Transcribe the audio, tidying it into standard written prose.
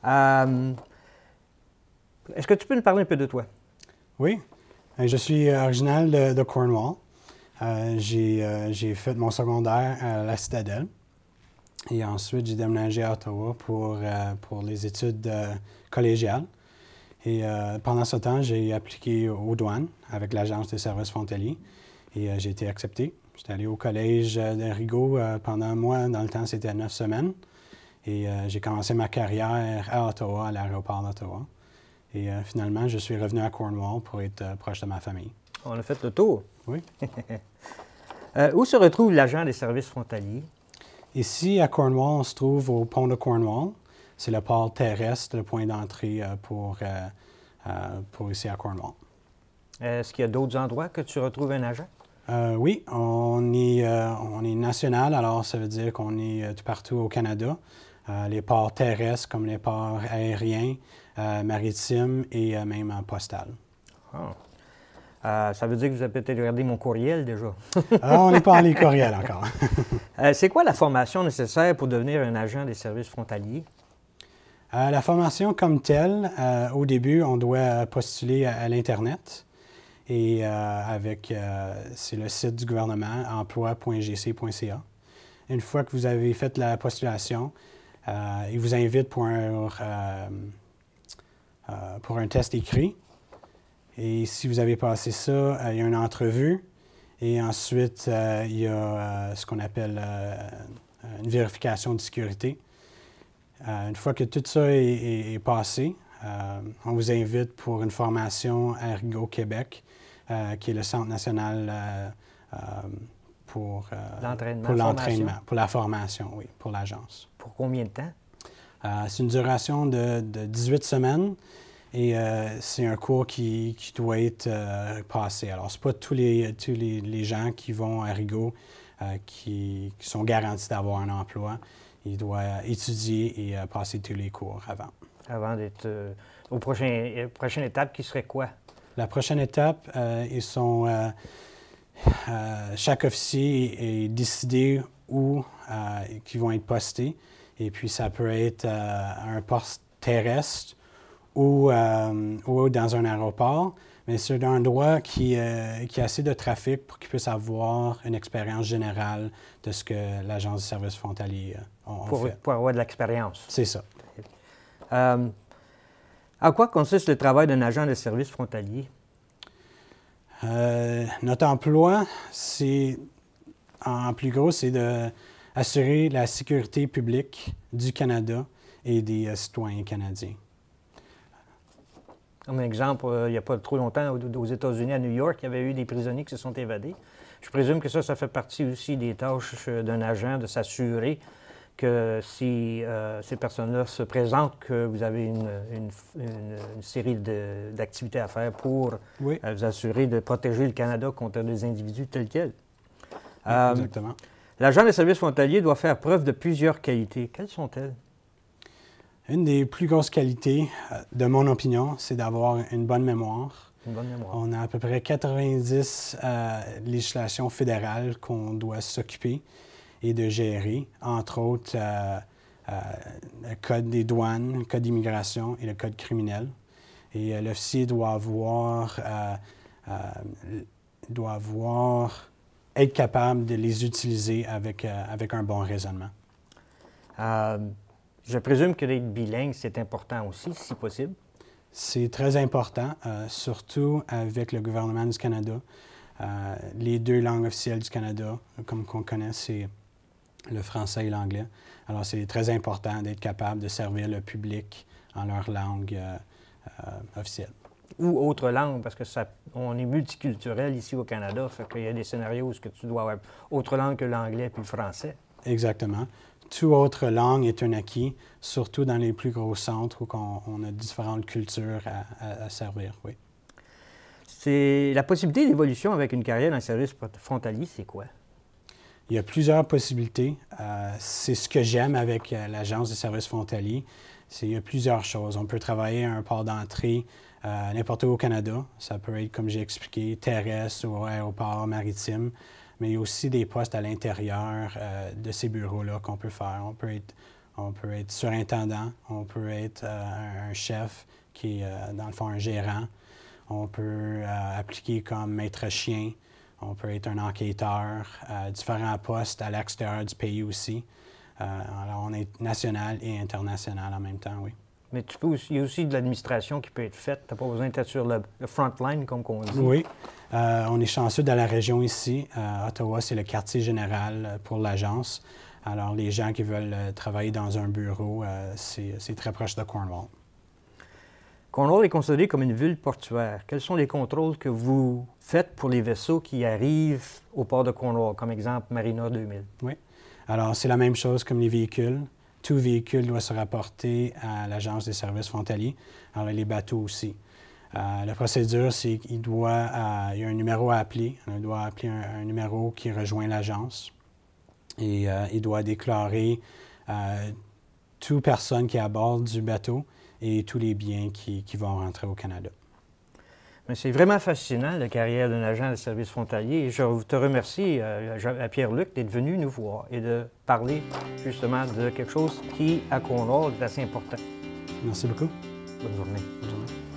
Euh, Est-ce que tu peux nous parler un peu de toi? Oui, je suis original de Cornwall. J'ai fait mon secondaire à la Citadelle et ensuite j'ai déménagé à Ottawa pour les études collégiales. Et pendant ce temps, j'ai appliqué aux douanes avec l'Agence des services frontaliers et j'ai été accepté. J'étais allé au collège de Rigaud pendant moi, dans le temps, c'était 9 semaines. Et j'ai commencé ma carrière à Ottawa, à l'aéroport d'Ottawa. Et finalement, je suis revenu à Cornwall pour être proche de ma famille. On a fait le tour. Oui. Où se retrouve l'agent des services frontaliers? Ici, à Cornwall, on se trouve au pont de Cornwall. C'est le port terrestre, le point d'entrée pour ici à Cornwall. Est-ce qu'il y a d'autres endroits que tu retrouves un agent? Oui, on est national, alors ça veut dire qu'on est tout partout au Canada. Les ports terrestres comme les ports aériens, maritimes et même postales. Oh. Ça veut dire que vous avez peut-être regardé mon courriel déjà. On n'est pas en les courriels encore. C'est quoi la formation nécessaire pour devenir un agent des services frontaliers? La formation comme telle, au début, on doit postuler à l'Internet. Et c'est le site du gouvernement, emploi.gc.ca. Une fois que vous avez fait la postulation, il vous invite pour un test écrit. Et si vous avez passé ça, il y a une entrevue. Et ensuite, il y a ce qu'on appelle une vérification de sécurité. Une fois que tout ça est passé, on vous invite pour une formation à Rigaud, Québec, qui est le Centre national pour l'entraînement, pour la formation, oui, pour l'agence. Pour combien de temps? C'est une duration de 18 semaines et c'est un cours qui doit être passé. Alors, ce n'est pas tous les gens qui vont à Rigaud qui sont garantis d'avoir un emploi. Ils doivent étudier et passer tous les cours avant. Avant d'être aux prochaine étape qui serait quoi? La prochaine étape, chaque officier est décidé où ils vont être postés. Et puis, ça peut être un poste terrestre ou dans un aéroport. Mais c'est un endroit qui a assez de trafic pour qu'ils puissent avoir une expérience générale de ce que l'Agence des services frontaliers fait. Pour avoir de l'expérience. C'est ça. À quoi consiste le travail d'un agent de service frontalier? Notre emploi, en plus gros, c'est d'assurer la sécurité publique du Canada et des citoyens canadiens. Comme exemple, il n'y a pas trop longtemps, aux États-Unis, à New York, il y avait eu des prisonniers qui se sont évadés. Je présume que ça fait partie aussi des tâches d'un agent de s'assurer que si ces personnes-là se présentent, que vous avez une série d'activités à faire pour oui. Vous assurer de protéger le Canada contre des individus tels quels. Exactement. L'agent des services frontaliers doit faire preuve de plusieurs qualités. Quelles sont-elles? Une des plus grosses qualités, de mon opinion, c'est d'avoir une bonne mémoire. Une bonne mémoire. On a à peu près 90 législations fédérales qu'on doit s'occuper et de gérer, entre autres le Code des douanes, le Code d'immigration et le Code criminel. Et l'officier doit être capable de les utiliser avec un bon raisonnement. Je présume que d'être bilingue, c'est important aussi, si possible. C'est très important, surtout avec le gouvernement du Canada. Les deux langues officielles du Canada, comme on connaît, c'est le français et l'anglais. Alors, c'est très important d'être capable de servir le public en leur langue officielle. Ou autre langue, parce que on est multiculturel ici au Canada, fait qu'il y a des scénarios où tu dois avoir autre langue que l'anglais puis le français. Exactement. Toute autre langue est un acquis, surtout dans les plus gros centres où on a différentes cultures à servir, oui. C'est la possibilité d'évolution avec une carrière dans le service frontalier, c'est quoi? Il y a plusieurs possibilités. C'est ce que j'aime avec l'Agence des services frontaliers. Il y a plusieurs choses. On peut travailler à un port d'entrée n'importe où au Canada. Ça peut être, comme j'ai expliqué, terrestre ou aéroport maritime. Mais il y a aussi des postes à l'intérieur de ces bureaux-là qu'on peut faire. on peut être surintendant, on peut être un chef qui est, dans le fond, un gérant. On peut appliquer comme maître chien. On peut être un enquêteur, différents postes à l'extérieur du pays aussi. Alors, on est national et international en même temps, oui. Mais il y a aussi de l'administration qui peut être faite. Tu n'as pas besoin d'être sur le front line, comme on dit. Oui. On est chanceux dans la région ici. Ottawa, c'est le quartier général pour l'agence. Alors, les gens qui veulent travailler dans un bureau, c'est très proche de Cornwall. Cornwall est considéré comme une ville portuaire. Quels sont les contrôles que vous faites pour les vaisseaux qui arrivent au port de Cornwall, comme exemple Marina 2000? Oui. Alors, c'est la même chose comme les véhicules. Tout véhicule doit se rapporter à l'Agence des services frontaliers. Alors, les bateaux aussi. La procédure, c'est qu'il il y a un numéro à appeler. On doit appeler un numéro qui rejoint l'agence. Et il doit déclarer toute personne qui est à bord du bateau et tous les biens qui vont rentrer au Canada. C'est vraiment fascinant, la carrière d'un agent de service frontalier. Et je te remercie, à Pierre-Luc, d'être venu nous voir et de parler justement de quelque chose qui, à Cornwall, est assez important. Merci beaucoup. Bonne journée. Bonne journée.